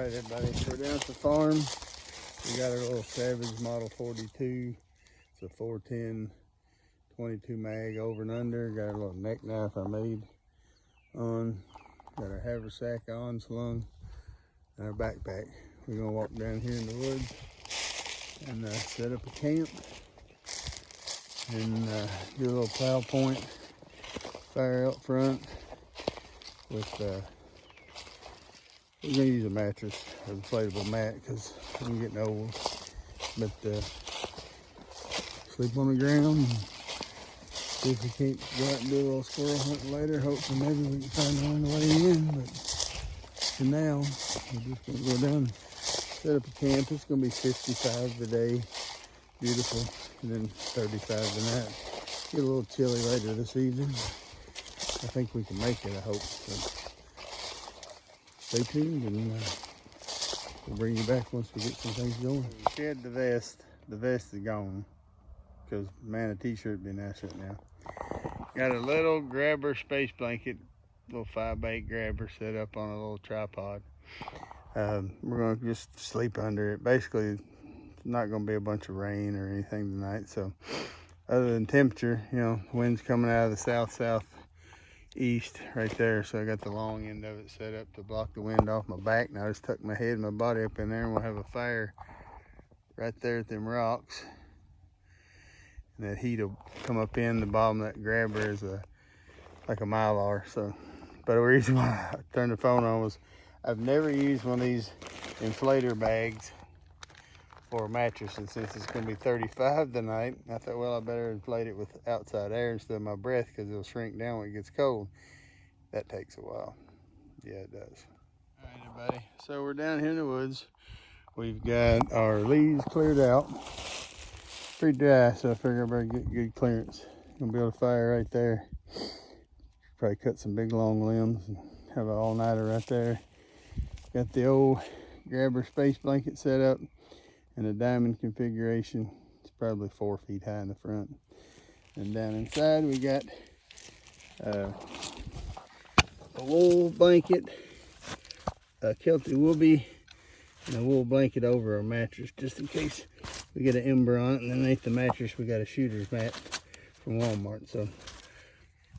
Alright everybody, so we're down at the farm. We got our little Savage Model 42. It's a 410 22 mag over and under. Got our little neck knife I made on. Got our haversack on, slung, and our backpack. We're gonna walk down here in the woods and set up a camp and do a little plow point, fire out front with we're gonna use a mattress, or inflatable mat, because I'm getting old. But sleep on the ground and see if we can't go out and do a little squirrel hunting later. Hopefully maybe we can find one on the way in. But for now, we're just gonna go down and set up a camp. It's gonna be 55 today, beautiful, and then 35 tonight. Get a little chilly later this evening. I think we can make it, I hope. So stay tuned and we'll bring you back once we get some things going. Shed the vest. The vest is gone because, man, a t-shirt would be nice right now. Got a little grabber space blanket, little 5x8 grabber set up on a little tripod. We're going to just sleep under it. Basically, it's not going to be a bunch of rain or anything tonight. So other than temperature, you know, wind's coming out of the south-southeast right there. So I got the long end of it set up to block the wind off my back. Now I just tuck my head and my body up in there, and we'll have a fire right there at them rocks. And that heat will come up in the bottom of that grabber is like a Mylar. So, but the reason why I turned the phone on was I've never used one of these inflator bags for a mattress, and since it's going to be 35 tonight, I thought, well, I better inflate it with outside air instead of my breath, because it'll shrink down when it gets cold. That takes a while. Yeah, it does. All right, everybody. So we're down here in the woods. We've got our leaves cleared out. Pretty dry, so I figure I better get good clearance. Gonna build a fire right there. Probably cut some big long limbs and have an all-nighter right there. Got the old grabber space blanket set up in a diamond configuration. It's probably 4 feet high in the front. And down inside we got a wool blanket, a Kelty Woobie, and a wool blanket over our mattress, just in case we get an ember on it. And underneath the mattress we got a shooter's mat from Walmart. So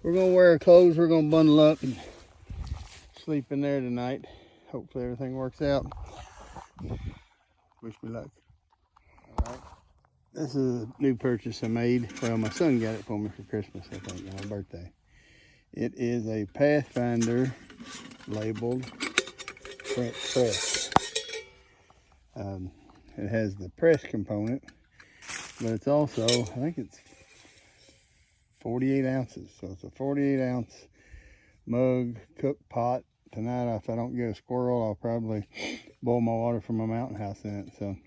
we're gonna wear our clothes, we're gonna bundle up and sleep in there tonight. Hopefully everything works out. Wish me luck. All right. This is a new purchase I made. Well, my son got it for me for Christmas, I think, on my birthday. It is a Pathfinder labeled French press. It has the press component, but it's also, I think it's 48 ounces. So it's a 48 ounce mug, cook pot. Tonight, if I don't get a squirrel, I'll probably boil my water from my mountain house in it. So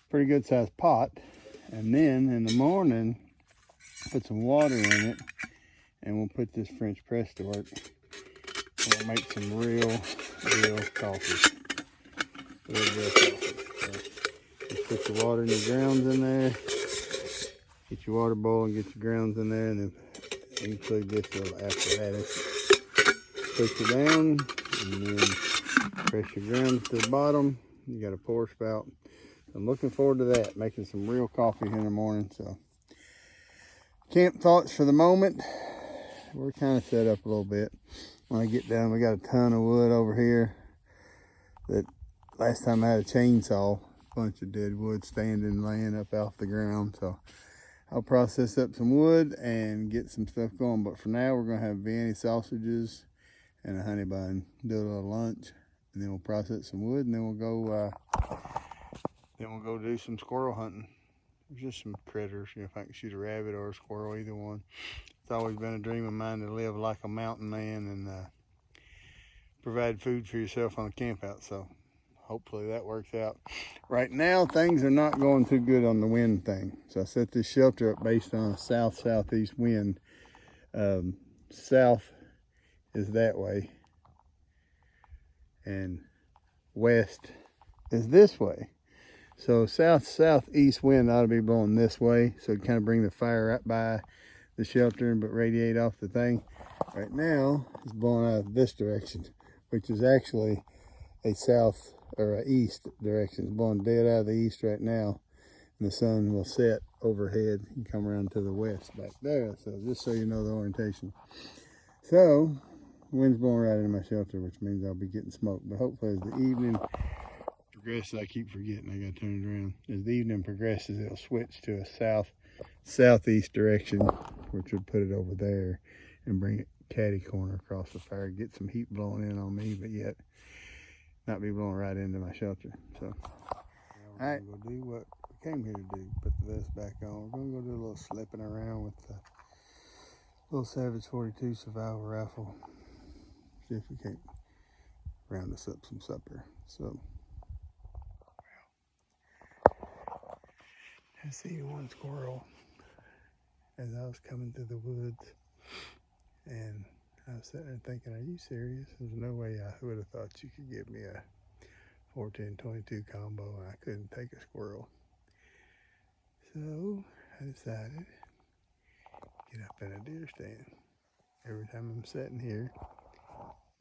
pretty good sized pot. And then in the morning, put some water in it, and we'll put this French press to work. We'll make some real coffee. Real coffee. So just put your water and your grounds in there. Get your water bowl and get your grounds in there, and then include this little apparatus. Push it down, and then press your grounds to the bottom. You got a pour spout. I'm looking forward to that, making some real coffee here in the morning. So camp thoughts for the moment, we're kind of set up a little bit. When I get down, we got a ton of wood over here that last time I had a chainsaw, a bunch of dead wood standing, laying up off the ground. So I'll process up some wood and get some stuff going. But for now, we're gonna have Vienna sausages and a honey bun, do a little lunch, and then we'll process some wood, and then we'll go do some squirrel hunting. There's just some critters, you know, if I can shoot a rabbit or a squirrel, either one. It's always been a dream of mine to live like a mountain man and provide food for yourself on a camp out. So hopefully that works out. Right now, things are not going too good on the wind thing. So I set this shelter up based on a south-southeast wind. South is that way, and west is this way. So south-southeast wind ought to be blowing this way, so it kind of bring the fire right by the shelter but radiate off the thing. Right now it's blowing out this direction, which is actually a south or east direction. It's blowing dead out of the east right now. And the sun will set overhead and come around to the west back there. So just so you know the orientation. So, wind's blowing right into my shelter, which means I'll be getting smoked. But hopefully as the evening progresses, I keep forgetting I gotta turn it around. As the evening progresses, it'll switch to a southeast direction, which would put it over there and bring it catty corner across the fire, get some heat blowing in on me, but yet not be blowing right into my shelter. So, all right, we're gonna go do what we came here to do. Put the vest back on. We're gonna go do a little slipping around with the little Savage 42 survival rifle. See if we can't round us up some supper. So, I see one squirrel as I was coming through the woods, and I was sitting there thinking, are you serious? There's no way I would have thought you could give me a 410-22 combo and I couldn't take a squirrel. So I decided to get up in a deer stand. Every time I'm sitting here,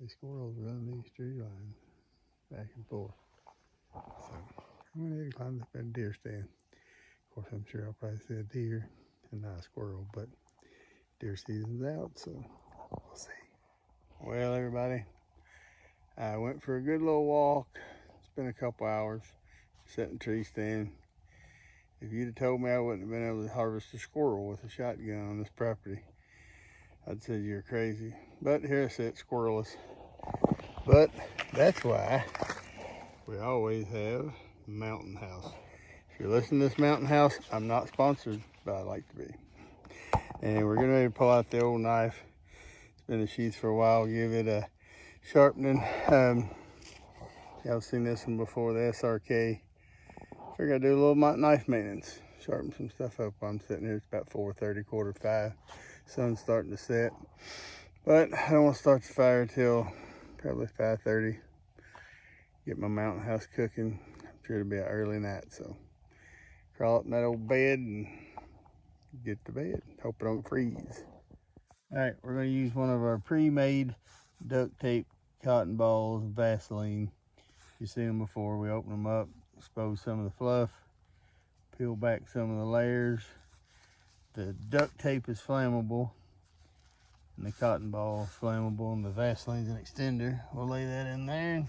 the squirrels run these tree lines back and forth. So I'm gonna need to climb up in a deer stand. Of course, I'm sure I'll probably see a deer and not a squirrel, but deer season's out, so we'll see. Well, everybody, I went for a good little walk. It's been a couple hours, sitting in a tree stand. If you'd have told me I wouldn't have been able to harvest a squirrel with a shotgun on this property, I'd say you're crazy. But here I sit, squirrelless. But that's why we always have Mountain House. If you're listening to this Mountain House, I'm not sponsored, but I'd like to be. And we're getting ready to pull out the old knife. It's been a sheath for a while. Give it a sharpening. Y'all seen this one before, the SRK. Figure I'd do a little knife maintenance. Sharpen some stuff up while I'm sitting here. It's about 4:30, 4:45. Sun's starting to set. But I don't want to start the fire until probably 5:30. Get my Mountain House cooking. I'm sure it'll be an early night, so crawl up in that old bed and get to bed. Hope I don't freeze. All right, we're going to use one of our pre-made duct tape cotton balls and Vaseline. You've seen them before. We open them up, expose some of the fluff, peel back some of the layers. The duct tape is flammable and the cotton ball is flammable, and the Vaseline's an extender. We'll lay that in there.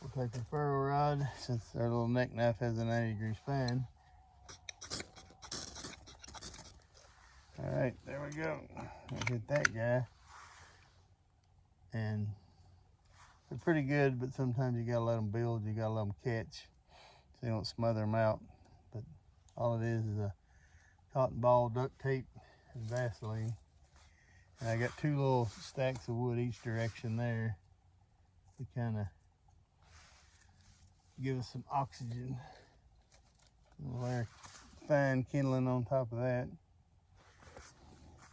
We'll take the ferro rod, since our little neck knife has a 90-degree span. All right, there we go. I'll hit that guy. And they're pretty good, but sometimes you gotta let them build. You gotta let them catch so you don't smother them out. But all it is a cotton ball, duct tape, and Vaseline. And I got 2 little stacks of wood each direction there to kind of give us some oxygen. A layer of fine kindling on top of that.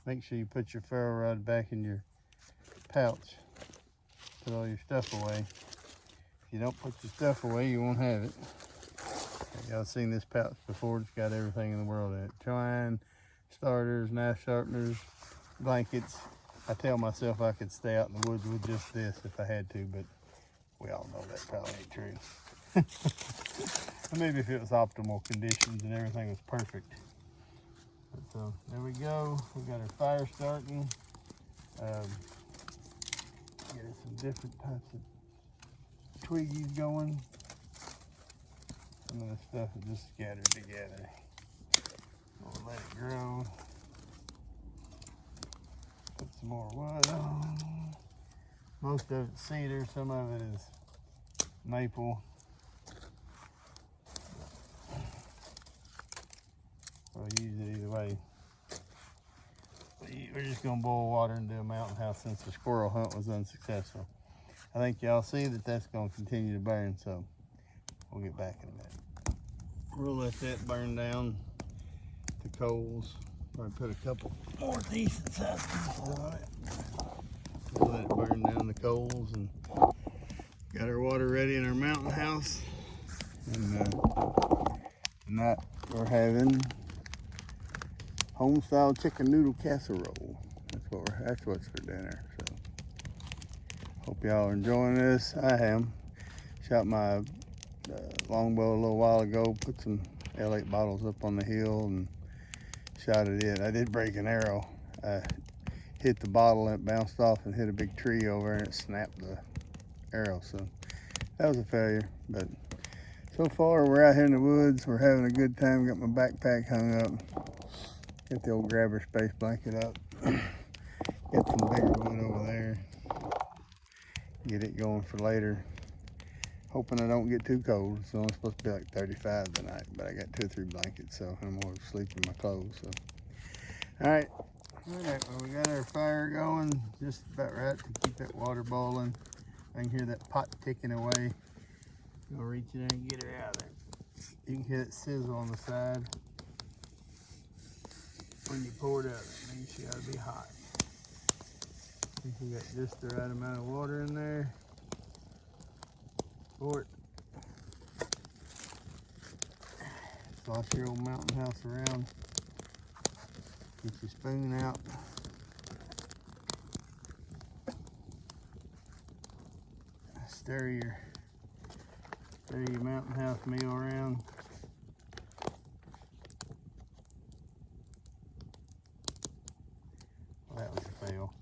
Make sure you put your ferro rod back in your pouch. Put all your stuff away. If you don't put your stuff away, you won't have it. Y'all seen this pouch before. It's got everything in the world in it. Twine, starters, knife sharpeners, blankets. I tell myself I could stay out in the woods with just this if I had to, but we all know that probably ain't true. Maybe if it was optimal conditions and everything was perfect. But so there we go. We got our fire starting. Getting some different types of twiggies going. Some of the stuff is just scattered together. We'll let it grow. Put some more wood on. Most of it's cedar, some of it is maple. We'll use it either way. We're just gonna boil water and do a Mountain House since the squirrel hunt was unsuccessful. I think y'all see that that's gonna continue to burn, so we'll get back in a minute. We'll let that burn down to coals. Probably put a couple more decent sized pieces on it. We'll let it burn down the coals, and got our water ready in our Mountain House. And tonight we're having home-style chicken noodle casserole. That's what's for dinner. So hope y'all are enjoying this. I am. Shot my longbow a little while ago, put some L8 bottles up on the hill and shot it in. I did break an arrow. I hit the bottle and it bounced off and hit a big tree over and it snapped the arrow. So that was a failure. But so far we're out here in the woods. We're having a good time. Got my backpack hung up. Get the old grabber space blanket up. Get some bigger wood over there. Get it going for later. Hoping I don't get too cold. It's only supposed to be like 35 tonight, but I got 2 or 3 blankets, so I'm gonna sleep in my clothes. So, all right, well, we got our fire going just about right to keep that water boiling. I can hear that pot ticking away. Go reach in there and get her out of there. You can hear it sizzle on the side. When you pour it out, that means she ought to be hot. I think we got just the right amount of water in there. Pour it. Slosh your old mountain house around. Get your spoon out. Stir your mountain house meal around. Well, that was a fail.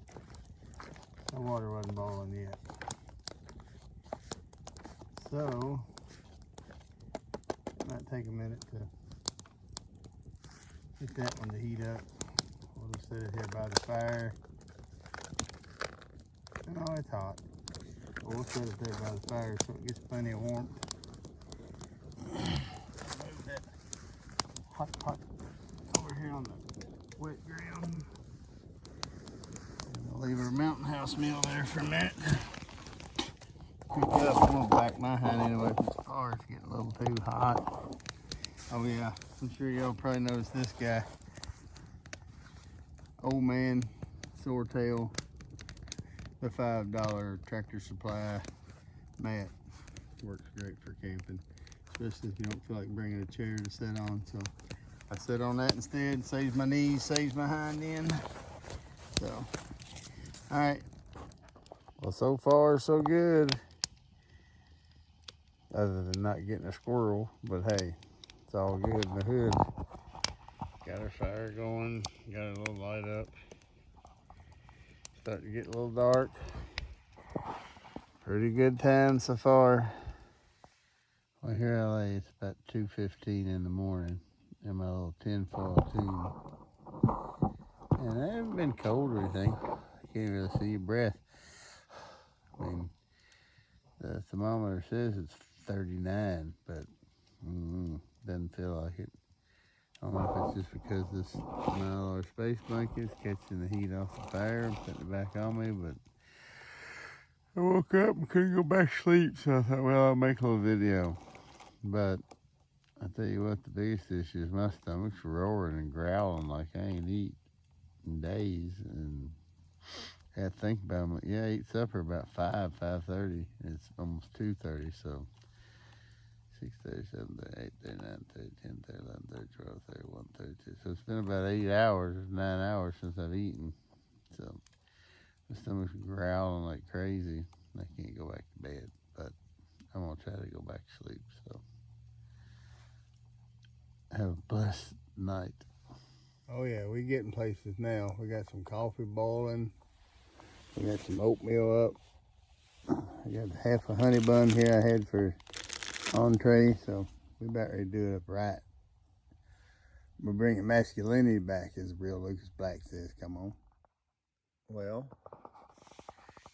The water wasn't boiling yet. So, it might take a minute to get that one to heat up. We'll just set it here by the fire. Oh, it's hot. Well, we'll set it there by the fire so it gets plenty of warmth. Move that hot pot over here on the wet ground. And I'll leave our mountain house meal there for a minute. Pick it up. I'm gonna back my hand anyway from the fire. It's getting a little too hot. Oh yeah, I'm sure y'all probably noticed this guy. Old Man Swordtail, the $5 Tractor Supply mat. Works great for camping, especially if you don't feel like bringing a chair to sit on. So I sit on that instead. Saves my knees, saves my hind end. So, all right. Well, so far so good. Other than not getting a squirrel, but hey, it's all good in the hood. Got our fire going, got a little light up. Starting to get a little dark. Pretty good time so far. Well, here I lay, it's about 2:15 in the morning in my little tinfoil tube. And I haven't been cold or anything. I can't really see your breath. I mean, the thermometer says it's 39, but doesn't feel like it. I don't know if it's just because this $9 space blanket is catching the heat off the fire and putting it back on me, but I woke up and couldn't go back to sleep, so I thought, well, I'll make a little video. But I tell you what, the biggest issue is my stomach's roaring and growling like I ain't eat in days, and I had to think about it. Yeah, I ate supper about 5:30. It's almost 2:30, so 6:30, 7:30, 8:30, 9:30, 10:30, 11:30, 12:30, 1:32. So it's been about 8 hours, 9 hours since I've eaten. So my stomach's growling like crazy. I can't go back to bed, but I'm gonna try to go back to sleep. So have a blessed night. Oh yeah, we getting places now. We got some coffee boiling. We got some oatmeal up. I got half a honey bun here I had for entree, so we about ready to do it up right. We're bringing masculinity back, as real Lucas Black says. Come on. Well,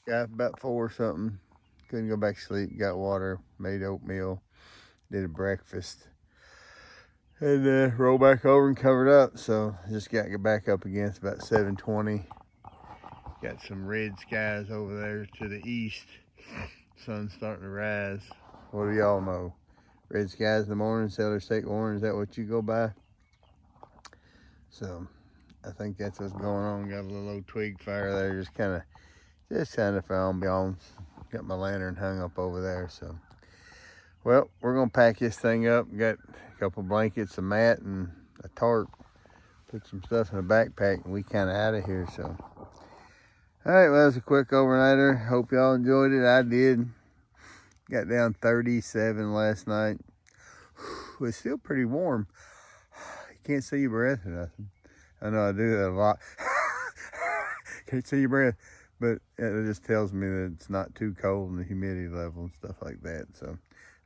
got about 4 or something. Couldn't go back to sleep. Got water, made oatmeal, did a breakfast, and rolled back over and covered up. So just got to get back up again. It's about 7:20. Got some red skies over there to the east. Sun's starting to rise. What do y'all know? Red skies in the morning, Sailor State orange. Is that what you go by? So I think that's what's going on. Got a little old twig fire there, just kind of for ambiance. Got my lantern hung up over there. So, well, we're gonna pack this thing up. Got a couple blankets, a mat, and a tarp. Put some stuff in a backpack, and we kind of out of here. So, all right, well, that was a quick overnighter. Hope y'all enjoyed it. I did. Got down 37 last night. It's still pretty warm. You can't see your breath or nothing. I know I do that a lot. Can't see your breath. But it just tells me that it's not too cold and the humidity level and stuff like that. So,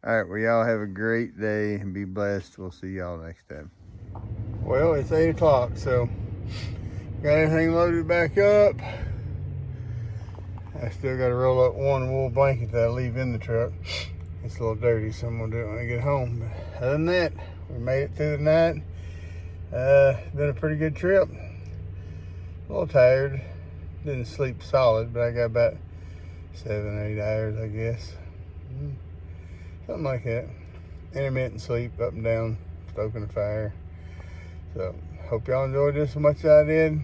all right, well, y'all have a great day and be blessed. We'll see y'all next time. Well, it's 8 o'clock, so got everything loaded back up. I still got to roll up one wool blanket that I leave in the truck. It's a little dirty, so I'm going to do it when I get home. But other than that, we made it through the night. Been a pretty good trip. A little tired. Didn't sleep solid, but I got about 7 or 8 hours, I guess. Something like that. Intermittent sleep, up and down, stoking a fire. So, hope y'all enjoyed this as much as I did.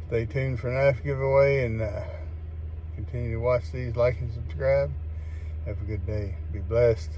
Stay tuned for a knife giveaway and continue to watch these, like and subscribe. Have a good day. Be blessed.